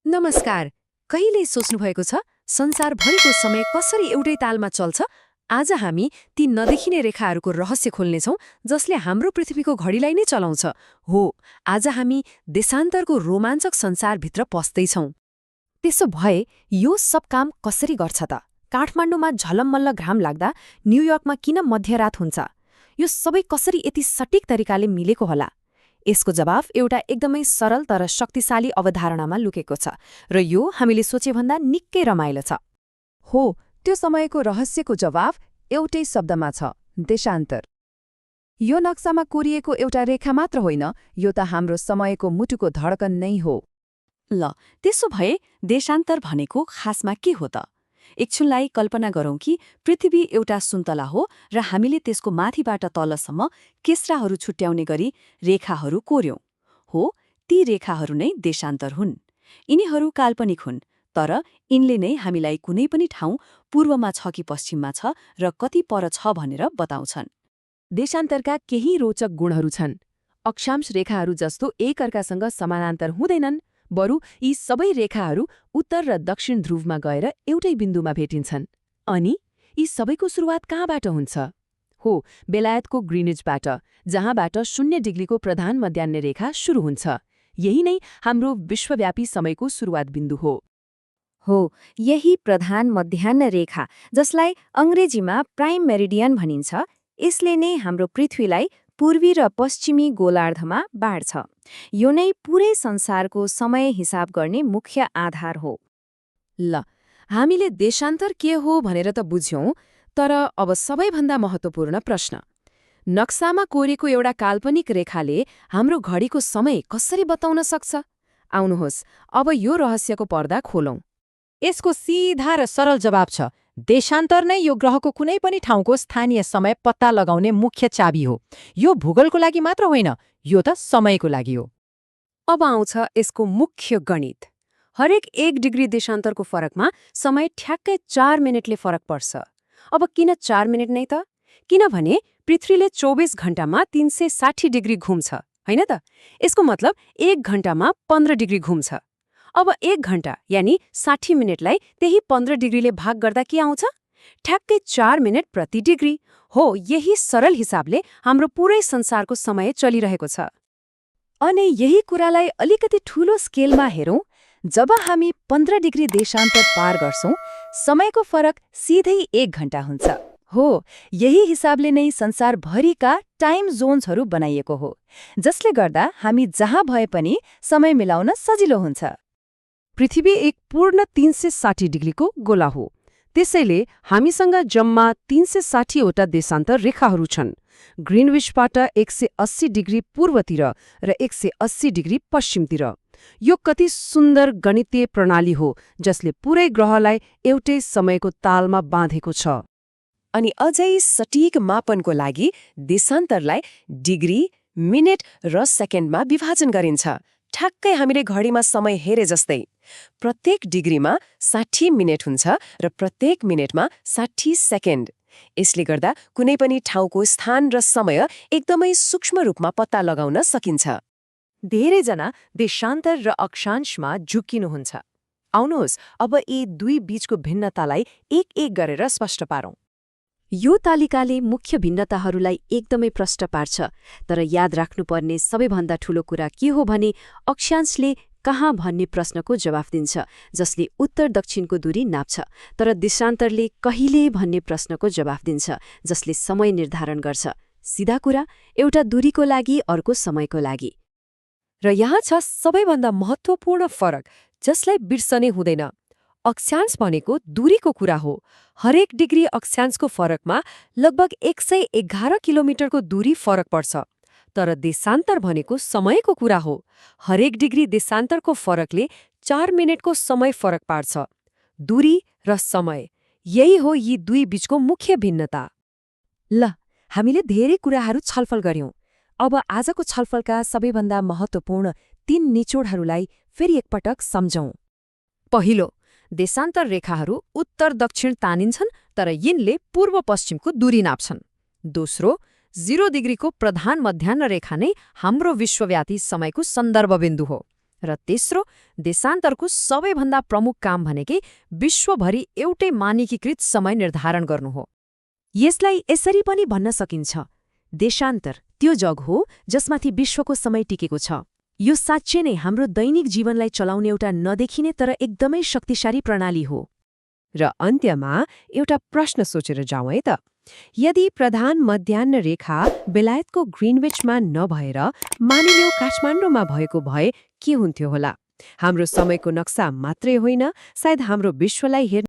नमस्कार। कहिले सोच्नुभएको छ संसारभरिको समय कसरी एउटै तालमा चल्छ? आज हामी ती नदेखिने रेखाहरूको रहस्य खोल्नेछौं जसले हाम्रो पृथ्वीको घडीलाई नै चलाउँछ। हो, आज हामी देशान्तरको रोमाञ्चक संसारभित्र पस्दैछौं। त्यसो भए यो सब काम कसरी गर्छ त? काठमाडौँमा झलमल्ल घाम लाग्दा न्युयोर्कमा किन मध्यरात हुन्छ? यो सबै कसरी यति सटिक तरिकाले मिलेको होला? यसको जवाफ एउटा एकदमै सरल तर शक्तिशाली अवधारणामा लुकेको छ र यो हामीले सोचेभन्दा निकै रमाइलो छ। हो, त्यो समयको रहस्यको जवाफ एउटै शब्दमा छ, देशान्तर। यो नक्सामा कोरिएको एउटा रेखा मात्र होइन, यो त हाम्रो समयको मुटुको धड्कन नै हो। ल, त्यसो भए देशान्तर भनेको खासमा के हो त? एकछिनलाई कल्पना गरौँ कि पृथ्वी एउटा सुन्तला हो र हामीले त्यसको माथिबाट तलसम्म केस्राहरू छुट्याउने गरी रेखाहरू कोर्यौं। हो, ती रेखाहरू नै देशान्तर हुन्। यिनीहरू काल्पनिक हुन्, तर यिनले नै हामीलाई कुनै पनि ठाउँ पूर्वमा छ कि पश्चिममा छ र कति पर छ भनेर बताउँछन्। देशान्तरका केही रोचक गुणहरू छन्। अक्षांश रेखाहरू जस्तो एकअर्कासँग समानान्तर हुँदैनन्, बरु यी सबै रेखाहरू उत्तर र दक्षिण ध्रुवमा गएर एउटै बिन्दुमा भेटिन्छन्। अनि यी सबैको सुरुवात कहाँबाट हुन्छ? हो, बेलायतको ग्रिनिजबाट, जहाँबाट 0 डिग्रीको प्रधान मध्याह्न रेखा सुरु हुन्छ। यही नै हाम्रो विश्वव्यापी समयको सुरुवात बिन्दु हो। हो, यही प्रधान मध्याह्न रेखा, जसलाई अंग्रेजीमा प्राइम मेरिडियन भनिन्छ, यसले नै हाम्रो पृथ्वीलाई पूर्वी र पश्चिमी गोलार्धमा बाँड्छ। यो नै पूरै संसारको समय हिसाब गर्ने मुख्य आधार हो। ल, हामीले देशान्तर के हो भनेर त बुझ्यौं, तर अब सबैभन्दा महत्त्वपूर्ण प्रश्न। नक्सामा कोरेको एउटा काल्पनिक रेखाले हाम्रो घडीको समय कसरी बताउन सक्छ? आउनुहोस्, अब यो रहस्यको पर्दा खोलौं। यसको सिधा र सरल जवाब छ, देशान्तर नै यो ग्रहको कुनै पनि ठाउँको स्थानीय समय पत्ता लगाउने मुख्य चाबी हो। यो भूगोलको लागि मात्र होइन, यो त समयको लागि हो। अब आउँछ यसको मुख्य गणित। हरेक 1 डिग्री देशान्तरको फरकमा समय ठ्याक्कै 4 मिनेटले फरक पर्छ। अब किन 4 मिनेट नै त? किनभने पृथ्वीले 24 घण्टामा 360 डिग्री घुम्छ, होइन त? यसको मतलब 1 घण्टामा 15 डिग्री घुम्छ। अब 1 घण्टा यानि 60 मिनेटलाई त्यही 15 डिग्रीले भाग गर्दा के आउँछ? ठ्याक्कै 4 मिनेट प्रति डिग्री। हो, यही सरल हिसाबले हाम्रो पूरै संसारको समय चलिरहेको छ। अनि यही कुरालाई अलिकति ठूलो स्केलमा हेरौं। जब हामी 15 डिग्री देशान्तर पार गर्छौं, समयको फरक सिधै 1 घण्टा हुन्छ। हो, यही हिसाबले नै संसारभरिका टाइम जोन्सहरू बनाइएको हो, जसले गर्दा हामी जहाँ भए पनि समय मिलाउन सजिलो हुन्छ। पृथ्वी एक पूर्ण 360 डिग्रीको गोला हो। त्यसैले हामीसँग जम्मा 360वटा देशान्तर रेखाहरू छन्। ग्रिनविचबाट 180 डिग्री पूर्वतिर र 180 डिग्री पश्चिमतिर। यो कति सुन्दर गणितीय प्रणाली हो जसले पूरै ग्रहलाई एउटै समयको तालमा बाँधेको छ। अनि अझै सटिक मापनको लागि देशान्तरलाई डिग्री, मिनेट र सेकेन्डमा विभाजन गरिन्छ, ठ्याक्कै हामीले घडीमा समय हेरे जस्तै। प्रत्येक डिग्रीमा 60 मिनेट हुन्छ र प्रत्येक मिनेटमा 60 सेकेन्ड। यसले गर्दा कुनै पनि ठाउँको स्थान र समय एकदमै सूक्ष्म रूपमा पत्ता लगाउन सकिन्छ। धेरैजना देशान्तर र अक्षांशमा झुक्किनुहुन्छ। आउनुहोस्, अब यी दुई बीचको भिन्नतालाई एक-एक गरेर स्पष्ट पारौं। यो तालिकाले मुख्य भिन्नताहरूलाई एकदमै प्रष्ट पार्छ, तर याद राख्नुपर्ने सबैभन्दा ठूलो कुरा के हो भने अक्षांशले कहाँ भन्ने प्रश्नको जवाफ दिन्छ, जसले उत्तर दक्षिणको दूरी नाप्छ, तर देशान्तरले कहिले भन्ने प्रश्नको जवाफ दिन्छ, जसले समय निर्धारण गर्छ। सिधा कुरा, एउटा दूरीको लागि अर्को समयको लागि। र यहाँ छ सबैभन्दा महत्त्वपूर्ण फरक, जसलाई बिर्सने हुँदैन। अक्षांश भनेको दूरीको कुरा हो। हरेक डिग्री अक्षांशको फरकमा लगभग 111 किलोमिटरको दूरी फरक पर्छ। तर देशान्तर भनेको समयको कुरा हो। हरेक डिग्री देशान्तरको फरकले 4 मिनेटको समय फरक पार्छ। दूरी र समय, यही हो यी दुई बीचको मुख्य भिन्नता। ल, हामीले धेरै कुराहरू छलफल गर्यौं। अब आजको छलफलका सबैभन्दा महत्त्वपूर्ण 3 निचोडहरूलाई फेरि एकपटक सम्झौं। पहिलो, देशान्तर रेखाहरू उत्तर दक्षिण तानिन्छन्, तर यिनले पूर्व पश्चिमको दूरी नाप्छन्। दोस्रो, 0 डिग्रीको प्रधान मध्याह्न रेखा नै हाम्रो विश्वव्यापी समयको सन्दर्भ बिन्दु हो। र तेस्रो, देशान्तरको सबैभन्दा प्रमुख काम भनेकै विश्वभरि एउटै मानकीकृत समय निर्धारण गर्नु हो। यसलाई यसरी पनि भन्न सकिन्छ, देशान्तर त्यो जग हो जसमाथि विश्वको समय टिकेको छ। यो साँच्चै नै हाम्रो दैनिक जीवनलाई चलाउने एउटा नदेखिने तर एकदमै शक्तिशाली प्रणाली हो। र अन्त्यमा एउटा प्रश्न सोचेर जाउँ है त। यदि प्रधान मध्याह्न रेखा बेलायतको ग्रिनविचमा नभएर मानिलियो काठमाडौँमा भएको भए के हुन्थ्यो होला? हाम्रो समयको नक्सा मात्रै होइन, सायद हाम्रो विश्वलाई हेर्ने